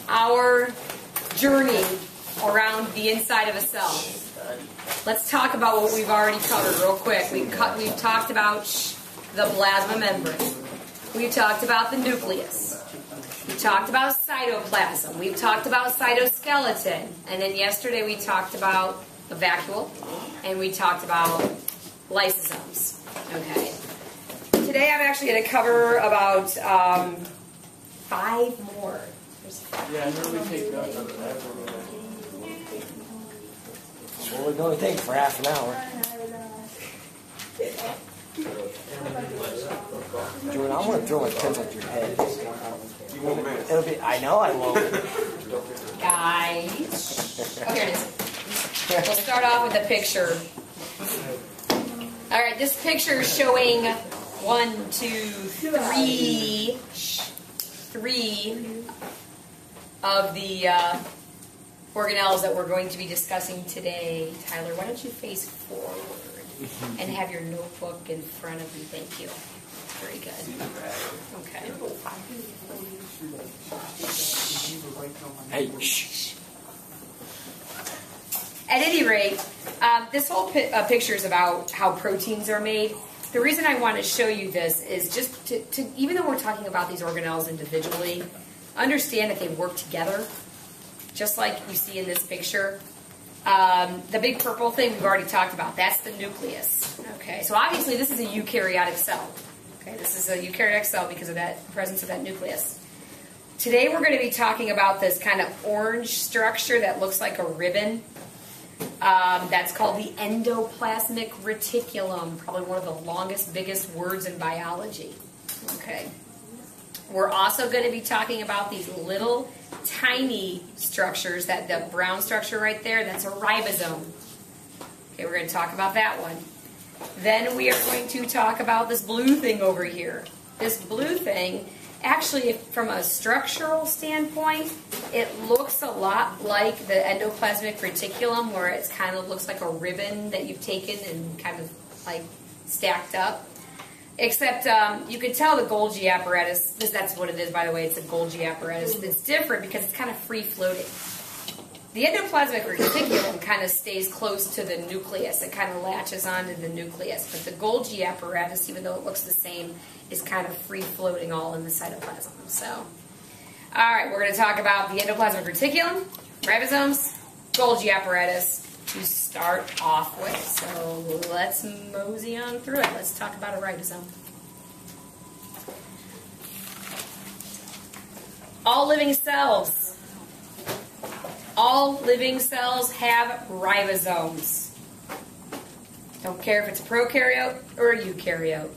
Our journey around the inside of a cell. Let's talk about what we've already covered real quick. We've talked about the plasma membrane. We've talked about the nucleus. We talked about cytoplasm. We've talked about cytoskeleton. And then yesterday we talked about the vacuole. And we talked about lysosomes. Okay. Today I'm actually going to cover about 5 more. Yeah, I know we take notes. Well, we can only take for half an hour. Jordan, I'm going to throw my pins at your head. You won't miss. It'll be, I know I won't. Guys. Oh, here it is. We'll start off with a picture. Alright, this picture is showing 1, 2, 3 of the organelles that we're going to be discussing today. Tyler, why don't you face forward and have your notebook in front of you? Thank you. Very good. Okay. Hey, shh. At any rate, this whole picture is about how proteins are made. The reason I want to show you this is just to even though we're talking about these organelles individually, understand that they work together, just like you see in this picture. The big purple thing we've already talked about, that's the nucleus. Okay, so obviously this is a eukaryotic cell. Okay, this is a eukaryotic cell because of that presence of that nucleus. Today we're going to be talking about this kind of orange structure that looks like a ribbon. That's called the endoplasmic reticulum, probably one of the longest, biggest words in biology. Okay. We're also going to be talking about these little tiny structures, that the brown structure right there, that's a ribosome. Okay, we're going to talk about that one. Then we are going to talk about this blue thing over here. This blue thing, actually, from a structural standpoint, it looks a lot like the endoplasmic reticulum, where it kind of looks like a ribbon that you've taken and kind of like stacked up. Except you can tell the Golgi apparatus, that's what it is, by the way, it's a Golgi apparatus. It's different because it's kind of free-floating. The endoplasmic reticulum kind of stays close to the nucleus. It kind of latches onto the nucleus. But the Golgi apparatus, even though it looks the same, is kind of free-floating all in the cytoplasm. So, all right, we're going to talk about the endoplasmic reticulum, ribosomes, Golgi apparatus, to start off with. So let's mosey on through it. Let's talk about a ribosome. All living cells have ribosomes. Don't care if it's a prokaryote or a eukaryote.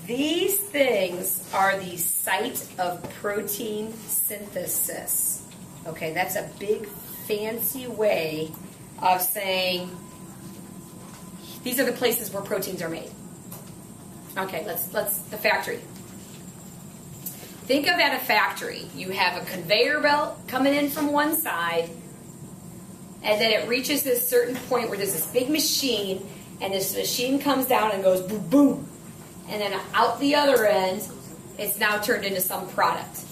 These things are the site of protein synthesis. Okay, that's a big fancy way of saying these are the places where proteins are made. Okay, let's the factory. Think of at a factory, you have a conveyor belt coming in from one side, and then it reaches this certain point where there's this big machine, and this machine comes down and goes boom, boom, and then out the other end, it's now turned into some product.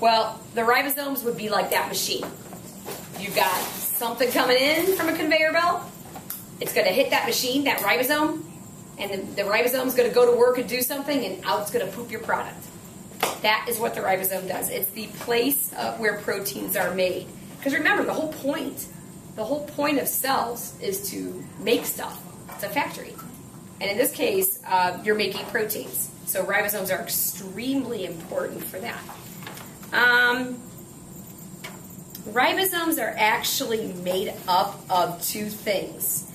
Well, the ribosomes would be like that machine. You've got something coming in from a conveyor belt. It's going to hit that machine, that ribosome, and the ribosome's going to go to work and do something, and out it's going to poop your product. That is what the ribosome does. It's the place where proteins are made. Because remember, the whole point of cells is to make stuff. It's a factory. And in this case, you're making proteins. So ribosomes are extremely important for that. Ribosomes are actually made up of 2 things.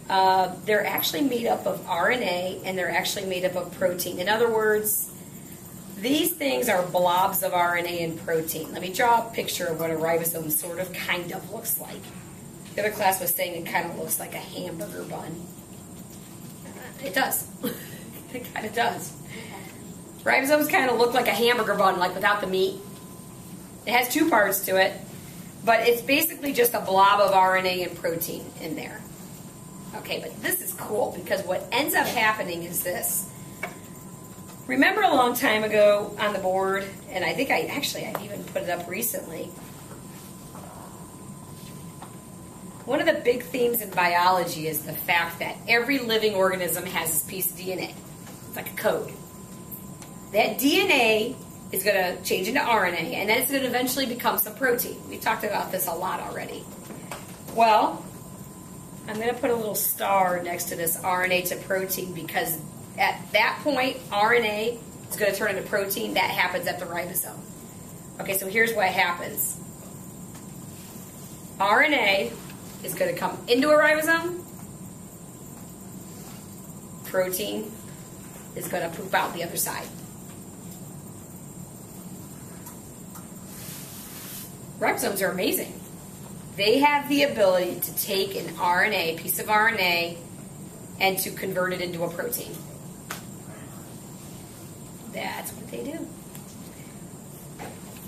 They're actually made up of RNA, and they're actually made up of protein. In other words, these things are blobs of RNA and protein. Let me draw a picture of what a ribosome sort of kind of looks like. The other class was saying it kind of looks like a hamburger bun. It does. It kind of does. Ribosomes kind of look like a hamburger bun, like without the meat. It has 2 parts to it, but it's basically just a blob of RNA and protein in there. Okay, but this is cool because what ends up happening is this. Remember a long time ago on the board, and I think I've even put it up recently. One of the big themes in biology is the fact that every living organism has this piece of DNA. It's like a code. That DNA is going to change into RNA, and then it's going to eventually become some protein. We've talked about this a lot already. Well, I'm going to put a little star next to this RNA to protein because at that point, RNA is going to turn into protein. That happens at the ribosome. Okay, so here's what happens. RNA is going to come into a ribosome. Protein is going to poop out the other side. Ribosomes are amazing. They have the ability to take an RNA, piece of RNA, and to convert it into a protein. That's what they do.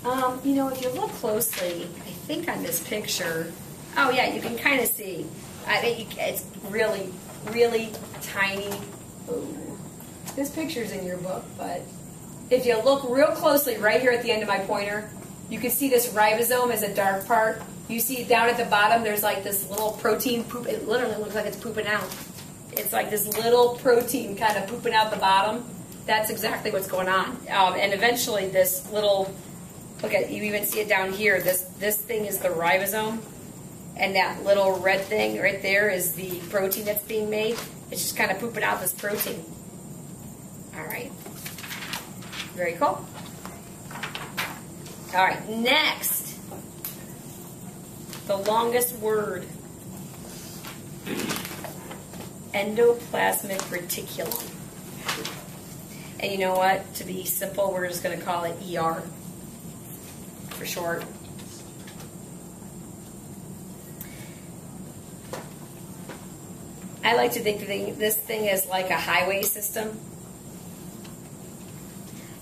If you look closely, I think on this picture, oh yeah, you can kind of see. I think it's really, really tiny. Ooh. This picture's in your book, but if you look real closely right here at the end of my pointer, you can see this ribosome as a dark part. You see down at the bottom, there's like this little protein poop. It literally looks like it's pooping out. It's like this little protein kind of pooping out the bottom. That's exactly what's going on. And eventually this little, look at, you even see it down here. This thing is the ribosome. And that little red thing right there is the protein that's being made. It's just kind of pooping out this protein. All right. Very cool. All right, next. The longest word. Endoplasmic reticulum. And you know what? To be simple, we're just going to call it ER for short. I like to think that this thing is like a highway system.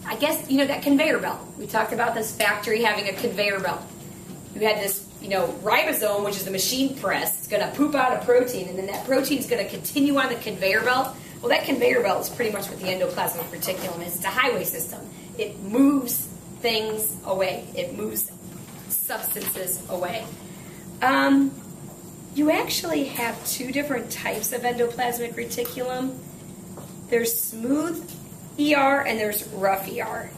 I guess, that conveyor belt. We talked about this factory having a conveyor belt. You had this, ribosome, which is the machine press. It's going to poop out a protein, and then that protein is going to continue on the conveyor belt. Well, that conveyor belt is pretty much what the endoplasmic reticulum is. It's a highway system. It moves things away. It moves substances away. You actually have two different types of endoplasmic reticulum. There's smooth ER and there's rough ER.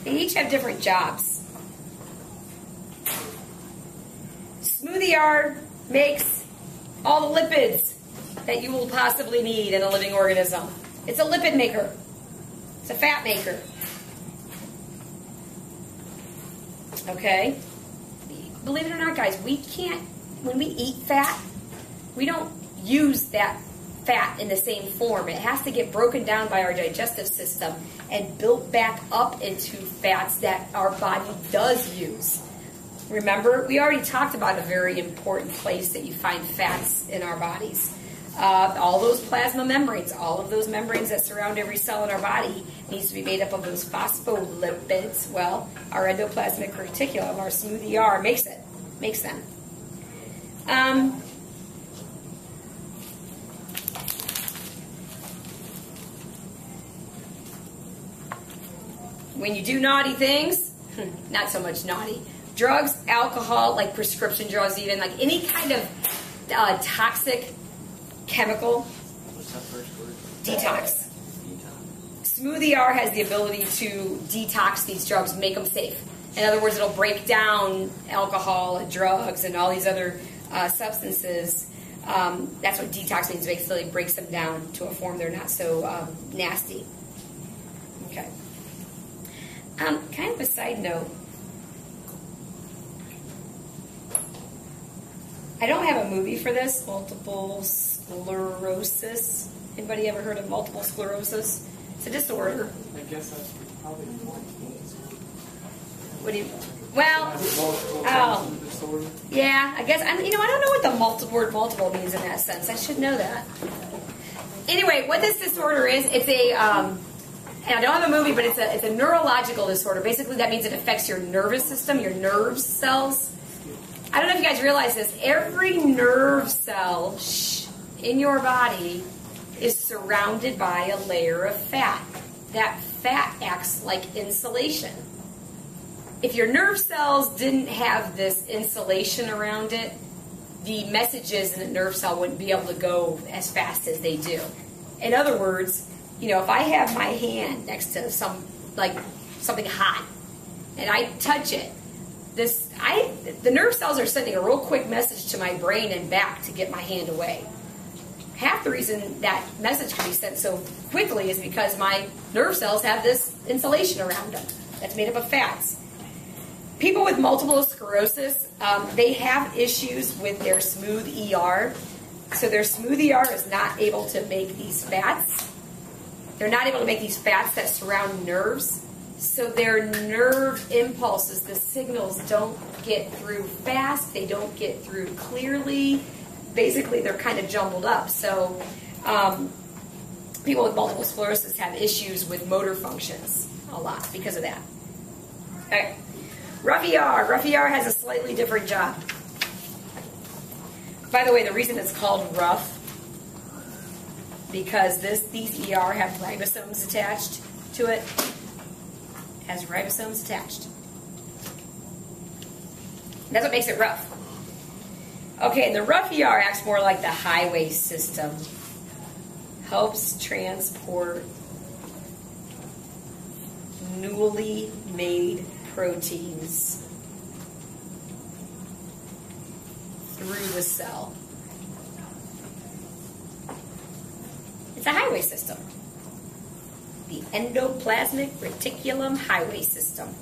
They each have different jobs. Smooth ER makes all the lipids that you will possibly need in a living organism. It's a lipid maker. It's a fat maker. Okay? Believe it or not, guys, when we eat fat, we don't use that fat in the same form. It has to get broken down by our digestive system and built back up into fats that our body does use. Remember, we already talked about a very important place that you find fats in our bodies. All those plasma membranes, all of those membranes that surround every cell in our body needs to be made up of those phospholipids. Well, our endoplasmic reticulum, our smooth ER, makes them. When you do naughty things, not so much naughty, drugs, alcohol, like prescription drugs even, like any kind of toxic chemical. What's that first word? Detox. Smooth ER has the ability to detox these drugs, make them safe. In other words, it'll break down alcohol and drugs and all these other substances. That's what detox means. Basically, it breaks them down to a form they're not so nasty. Okay. Kind of a side note. I don't have a movie for this, multiple sclerosis. Anybody ever heard of multiple sclerosis? It's a disorder. I guess that's probably more. What do you? Well, oh, yeah. I guess I don't know what the word multiple means in that sense. I should know that. Anyway, what this disorder is, it's a. And I don't have a movie, but it's a neurological disorder. Basically, that means it affects your nervous system, your nerve cells. I don't know if you guys realize this. Every nerve cell in your body is surrounded by a layer of fat. That fat acts like insulation. If your nerve cells didn't have this insulation around it, the messages in the nerve cell wouldn't be able to go as fast as they do. In other words, if I have my hand next to something hot and I touch it, the nerve cells are sending a real quick message to my brain and back to get my hand away. Half the reason that message can be sent so quickly is because my nerve cells have this insulation around them that's made up of fats. People with multiple sclerosis, they have issues with their smooth ER. So their smooth ER is not able to make these fats. They're not able to make these fats that surround nerves. So their nerve impulses, the signals don't get through fast. They don't get through clearly. Basically, they're kind of jumbled up. So people with multiple sclerosis have issues with motor functions a lot because of that. Okay. Rough ER. Rough ER has a slightly different job. By the way, the reason it's called rough, because these ER have ribosomes attached to it. Has ribosomes attached. That's what makes it rough. Okay, and the rough ER acts more like the highway system. Helps transport newly made proteins through the cell. It's a highway system. The endoplasmic reticulum highway system.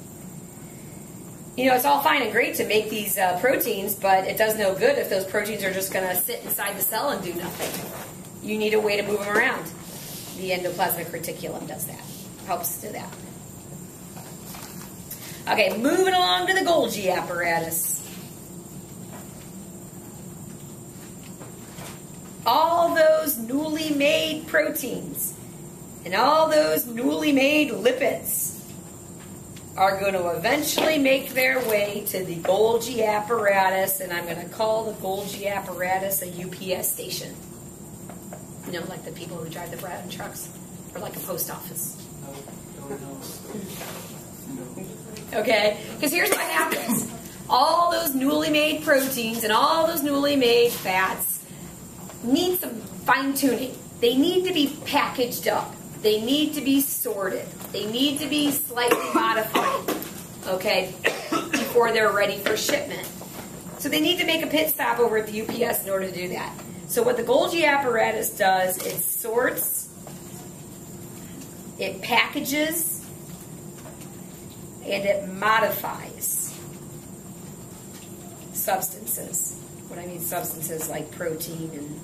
It's all fine and great to make these proteins, but it does no good if those proteins are just going to sit inside the cell and do nothing. You need a way to move them around. The endoplasmic reticulum does that. Helps do that. Okay, moving along to the Golgi apparatus. All those newly made proteins and all those newly made lipids are going to eventually make their way to the Golgi apparatus, and I'm going to call the Golgi apparatus a UPS station. Like the people who drive the Bratton trucks, or like a post office. Okay? Because here's what happens. All those newly made proteins and all those newly made fats need some fine-tuning. They need to be packaged up. They need to be sorted. They need to be slightly modified, okay, before they're ready for shipment. So they need to make a pit stop over at the UPS in order to do that. So what the Golgi apparatus does, it sorts, it packages, and it modifies substances. What I mean substances like protein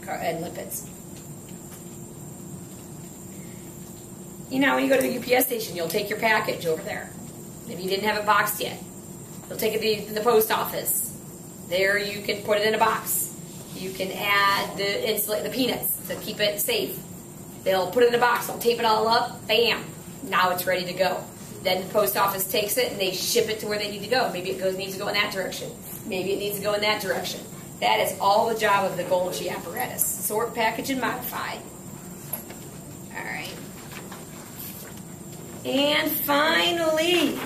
and lipids. When you go to the UPS station, you'll take your package over there. Maybe you didn't have it boxed yet. You'll take it to the post office. There you can put it in a box. You can add the peanuts to keep it safe. They'll put it in a box. They'll tape it all up. Bam. Now it's ready to go. Then the post office takes it and they ship it to where they need to go. Maybe it needs to go in that direction. Maybe it needs to go in that direction. That is all the job of the Golgi apparatus. Sort, package, and modify. All right. And finally,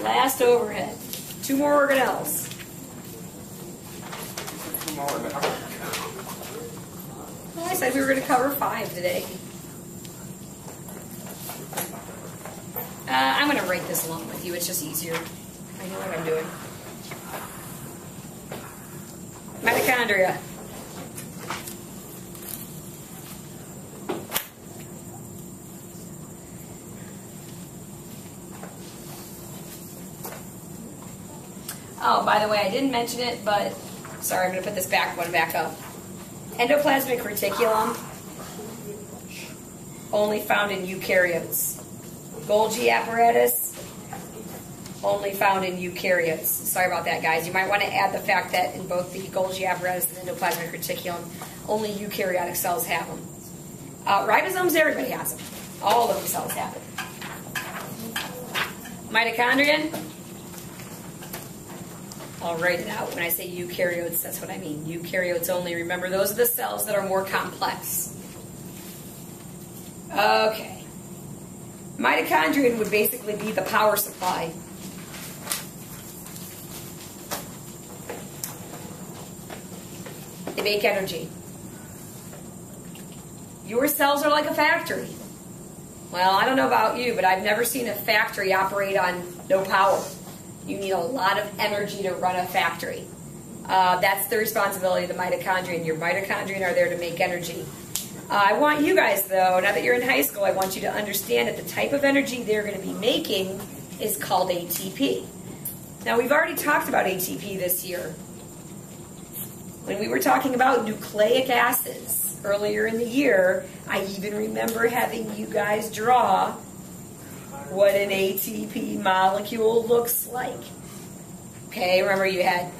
last overhead. 2 more organelles. Well, I said we were going to cover 5 today. I'm going to write this along with you. It's just easier. I know what I'm doing. Mitochondria. Oh, by the way, I didn't mention it, but sorry, I'm going to put this one back up. Endoplasmic reticulum, only found in eukaryotes. Golgi apparatus, only found in eukaryotes. Sorry about that, guys. You might want to add the fact that in both the Golgi apparatus and endoplasmic reticulum, only eukaryotic cells have them. Ribosomes, everybody has them. All of the cells have it. Mitochondrion, I'll write it out. When I say eukaryotes, that's what I mean. Eukaryotes only. Remember, those are the cells that are more complex. Okay. Mitochondrion would basically be the power supply. They make energy. Your cells are like a factory. Well, I don't know about you, but I've never seen a factory operate on no power. You need a lot of energy to run a factory. That's the responsibility of the mitochondria. Your mitochondria are there to make energy. I want you guys, though, now that you're in high school, I want you to understand that the type of energy they're going to be making is called ATP. Now, we've already talked about ATP this year. When we were talking about nucleic acids earlier in the year, I even remember having you guys draw what an ATP molecule looks like. Okay, remember you had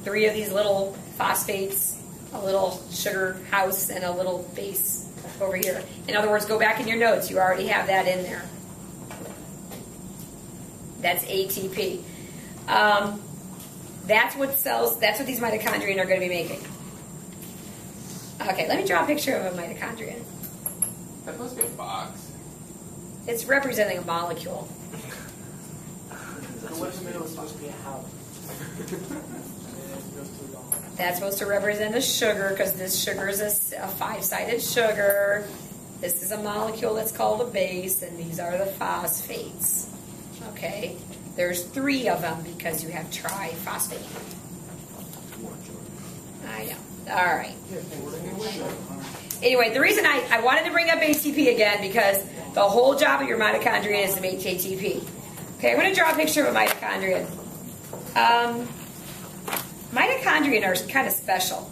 3 of these little phosphates, a little sugar house, and a little base over here. In other words, go back in your notes. You already have that in there. That's ATP. That's what these mitochondria are going to be making. Okay, let me draw a picture of a mitochondria. That's supposed to be a box. It's representing a molecule. The one in the middle is supposed to be a house. That's supposed to represent a sugar because this sugar is a 5-sided sugar. This is a molecule that's called a base, and these are the phosphates. Okay? There's 3 of them because you have triphosphate. I know. All right. Anyway, the reason I wanted to bring up ATP again because the whole job of your mitochondria is to make ATP. Okay, I'm going to draw a picture of a mitochondria. Mitochondria are kind of special.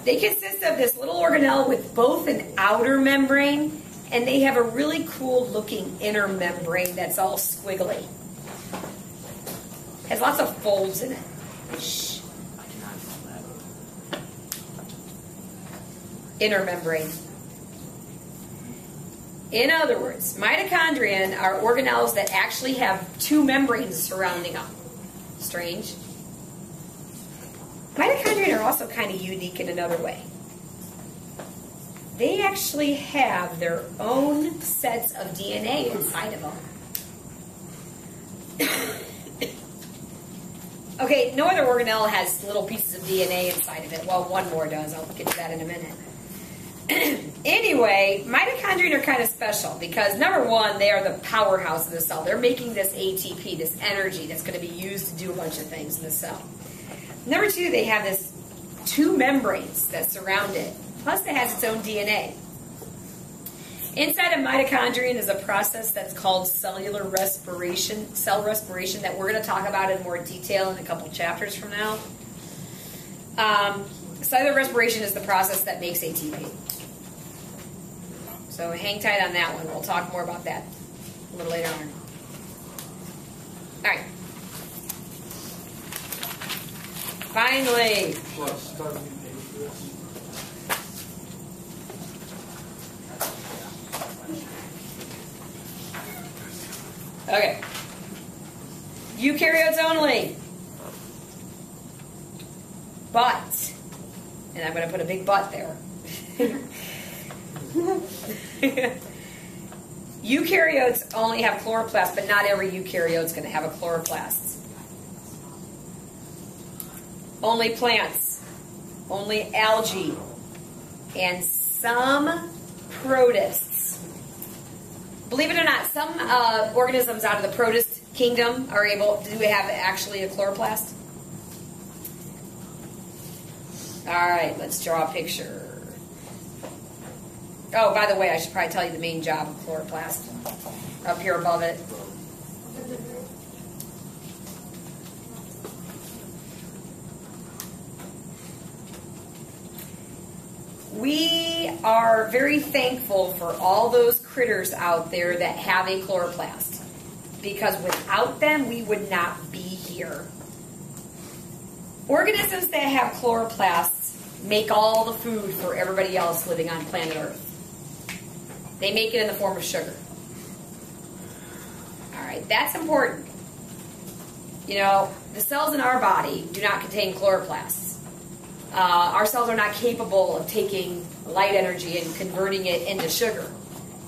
They consist of this little organelle with both an outer membrane and they have a really cool looking inner membrane that's all squiggly. Has lots of folds in it. Shh. Inner membrane. In other words, mitochondria are organelles that actually have 2 membranes surrounding them. Strange. Mitochondria are also kind of unique in another way. They actually have their own sets of DNA inside of them. Okay, no other organelle has little pieces of DNA inside of it. Well, one more does. I'll get to that in a minute. Anyway, mitochondria are kind of special because, number one, they are the powerhouse of the cell. They're making this ATP, this energy that's going to be used to do a bunch of things in the cell. Number 2, they have this 2 membranes that surround it. Plus, it has its own DNA. Inside of mitochondria is a process that's called cell respiration, that we're going to talk about in more detail in a couple chapters from now. Cellular respiration is the process that makes ATP. So hang tight on that one. We'll talk more about that a little later on. All right. Finally. Okay. Eukaryotes only. But, and I'm going to put a big but there. Eukaryotes only have chloroplasts, but not every eukaryote is going to have a chloroplast. Only plants, only algae, and some protists. Believe it or not, some organisms out of the protist kingdom do have actually a chloroplast. All right, let's draw a picture. Oh, by the way, I should probably tell you the main job of chloroplast up here above it. We are very thankful for all those critters out there that have a chloroplast, because without them, we would not be here. Organisms that have chloroplasts make all the food for everybody else living on planet Earth. They make it in the form of sugar. All right, that's important. You know, the cells in our body do not contain chloroplasts. Our cells are not capable of taking light energy and converting it into sugar.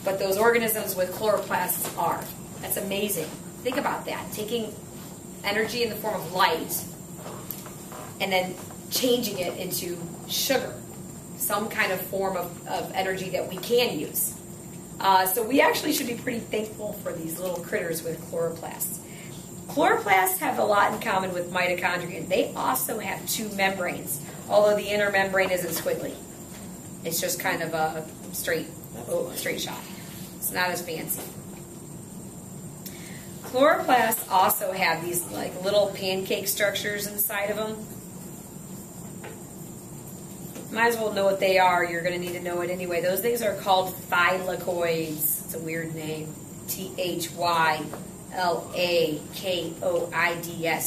But those organisms with chloroplasts are. That's amazing. Think about that. Taking energy in the form of light and then changing it into sugar. Some kind of form of energy that we can use. So we actually should be pretty thankful for these little critters with chloroplasts. Chloroplasts have a lot in common with mitochondria. They also have two membranes, although the inner membrane isn't squiggly. It's just kind of a straight shot. It's not as fancy. Chloroplasts also have these like little pancake structures inside of them. Might as well know what they are. You're going to need to know it anyway. Those things are called thylakoids. It's a weird name. Thylakoids.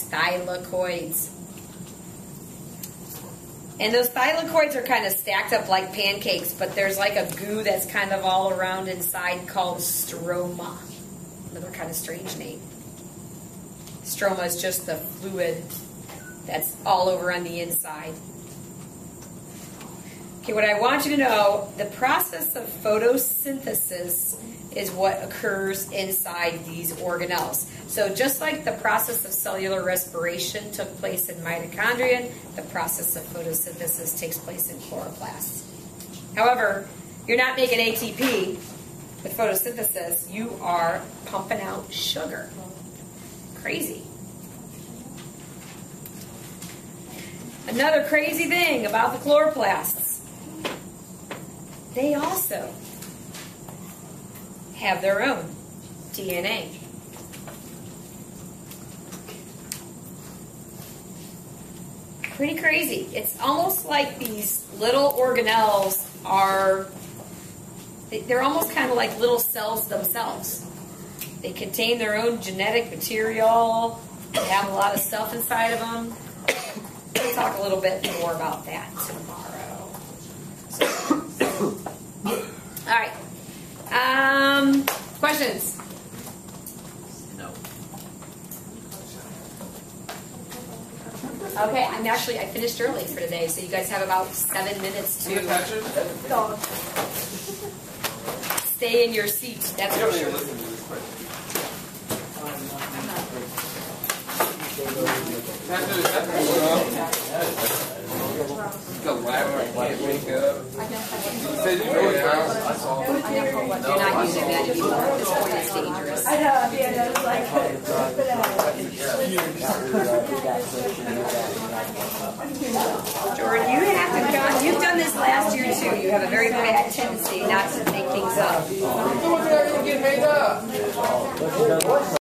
Thylakoids. And those thylakoids are kind of stacked up like pancakes, but there's like a goo that's kind of all around inside called stroma. Another kind of strange name. Stroma is just the fluid that's all over on the inside. Okay, what I want you to know, the process of photosynthesis is what occurs inside these organelles. So just like the process of cellular respiration took place in mitochondria, the process of photosynthesis takes place in chloroplasts. However, you're not making ATP with photosynthesis, you are pumping out sugar. Crazy. Another crazy thing about the chloroplasts, they also have their own DNA. Pretty crazy. It's almost like these little organelles they're almost kind of like little cells themselves. They contain their own genetic material. They have a lot of stuff inside of them. We'll talk a little bit more about that tomorrow. All right. Questions? No. Okay, I finished early for today, so you guys have about 7 minutes to stay in your seat. That's You for don't even sure. listen to this question. The lab, I can't wake up. You said you were out. I saw. Do not use it anymore. At this point, it's dangerous. I know, yeah, it's like, Jordan, you've done this last year too. You have a very bad tendency not to make things up. Someone's got to get made up.